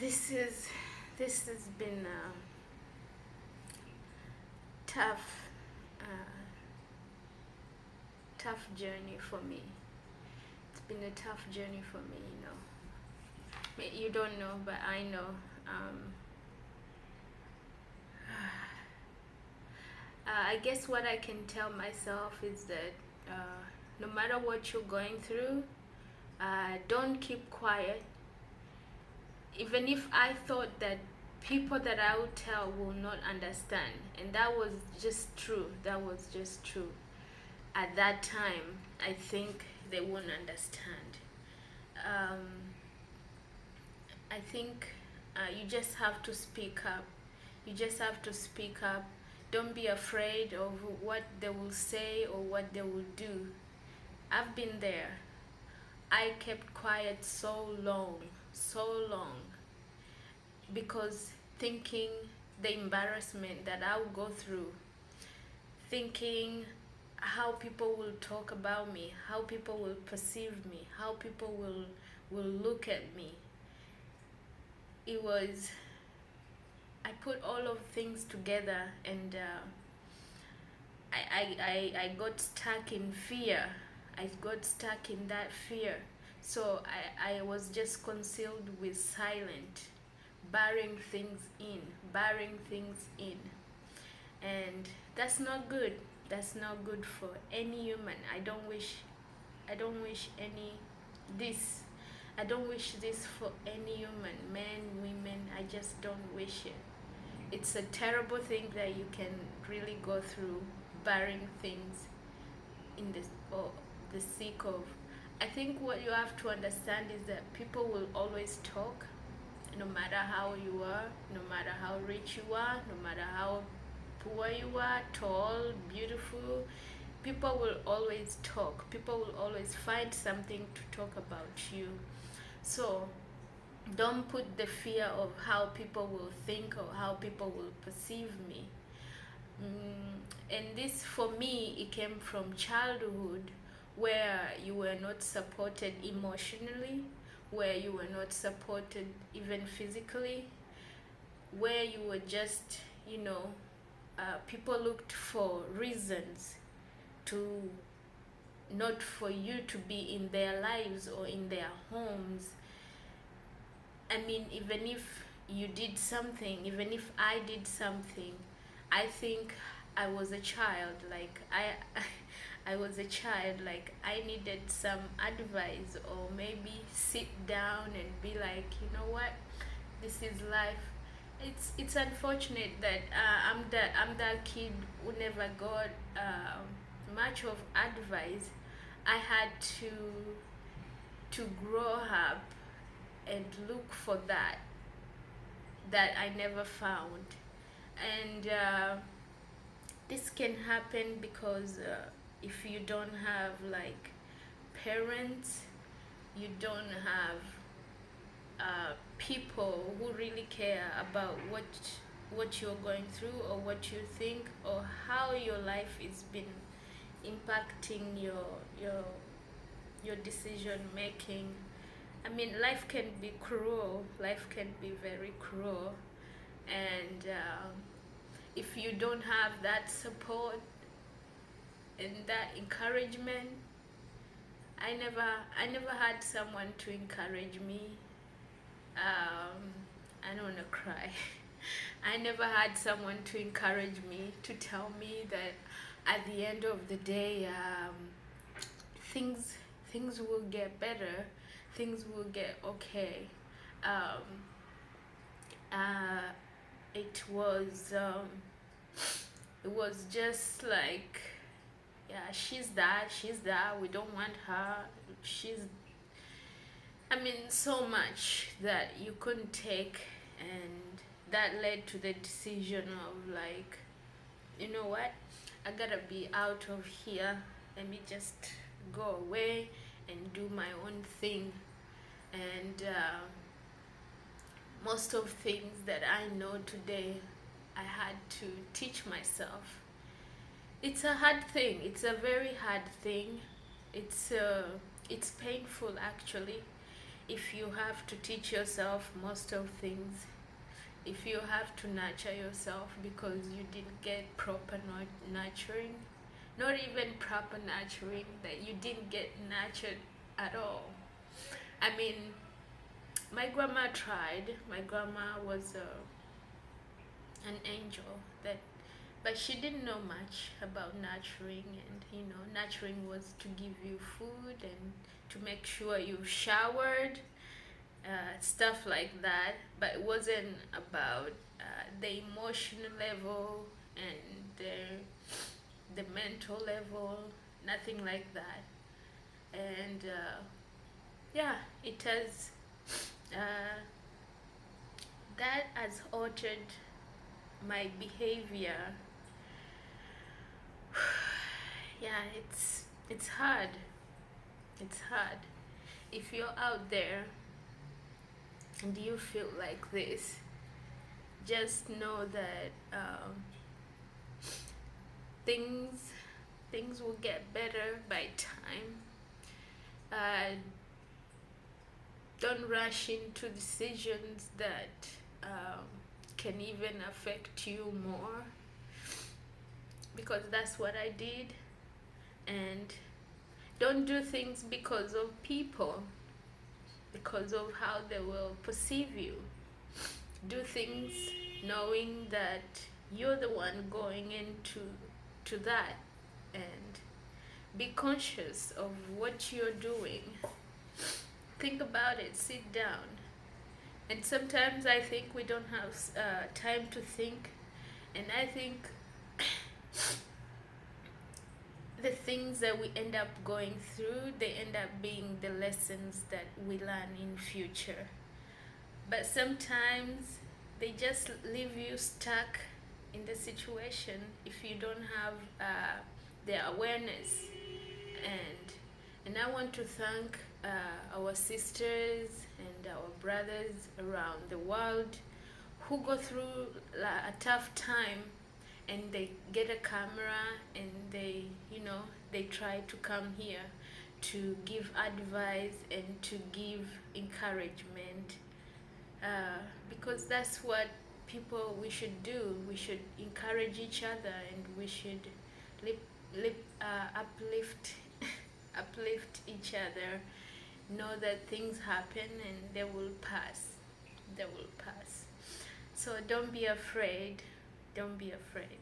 this is this has been a tough uh, tough journey for me. It's been a tough journey for me, you know. You don't know, but I know. Um, I guess what I can tell myself is that no matter what you're going through, don't keep quiet. Even if I thought that people that I would tell will not understand, and that was just true. That was just true. At that time, I think they won't understand. Um, I think you just have to speak up. You just have to speak up. Don't be afraid of what they will say or what they will do. I've been there. I kept quiet so long, because thinking the embarrassment that I'll go through, thinking how people will talk about me, how people will perceive me, how people will look at me. It was, I put all of things together, and I got stuck in fear. I got stuck in that fear. So I was just concealed with silent, barring things in, barring things in. And that's not good. That's not good for any human. I don't wish any this. I don't wish this for any human, men, women. I just don't wish it. It's a terrible thing that you can really go through, barring things in this for the sake of. I think what you have to understand is that people will always talk, no matter how you are, no matter how rich you are, no matter how poor you are, tall, beautiful. People will always talk. People will always find something to talk about you. So don't put the fear of how people will think or how people will perceive me. And this, for me, it came from childhood, where you were not supported emotionally, where you were not supported even physically, where you were just, people looked for reasons to, not for you to be in their lives or in their homes. I mean, even if you did something, even if I did something, I think I was a child. Like I was a child. Like I needed some advice, or maybe sit down and be like, you know what, this is life. It's unfortunate that I'm that kid who never got much of advice. I had to grow up and look for that I never found. And this can happen because if you don't have like parents, you don't have people who really care about what you're going through, or what you think, or how your life is been impacting your decision making. I mean, life can be cruel. Life can be very cruel, and if you don't have that support and that encouragement, I never had someone to encourage me. I don't wanna cry. I never had someone to encourage me, to tell me that at the end of the day, things things will get better, things will get okay. Um, uh, it was um, it was just like, yeah, she's that, we don't want her, she's, I mean, so much that you couldn't take. And that led to the decision of like, you know what, I gotta be out of here. Let me just go away and do my own thing. And most of things that I know today, I had to teach myself. It's a hard thing. It's a very hard thing. It's painful actually. if you have to teach yourself most of things, if you have to nurture yourself because you didn't get proper nurturing, not even proper nurturing, that you didn't get nurtured at all. I mean, my grandma tried. My grandma was an angel, that, but she didn't know much about nurturing, and nurturing was to give you food and to make sure you showered, stuff like that, but it wasn't about the emotional level and the mental level, nothing like that. And yeah, it has uh, that has altered my behavior. Yeah, it's hard. It's hard. If you're out there and you feel like this, just know that things things will get better by time. Uh, don't rush into decisions that can even affect you more, because that's what I did. And don't do things because of people, because of how they will perceive you. Do things knowing that you're the one going into that, and be conscious of what you're doing. Think about it, sit down. And sometimes I think we don't have time to think, and I think the things that we end up going through, they end up being the lessons that we learn in future. But sometimes they just leave you stuck in the situation if you don't have the awareness. And I want to thank our sisters and our brothers around the world who go through a tough time, and they get a camera and they try to come here to give advice and to give encouragement, because that's what we should do. We should encourage each other, and we should uplift uplift each other. Know that things happen and they will pass. They will pass. So don't be afraid. Don't be afraid.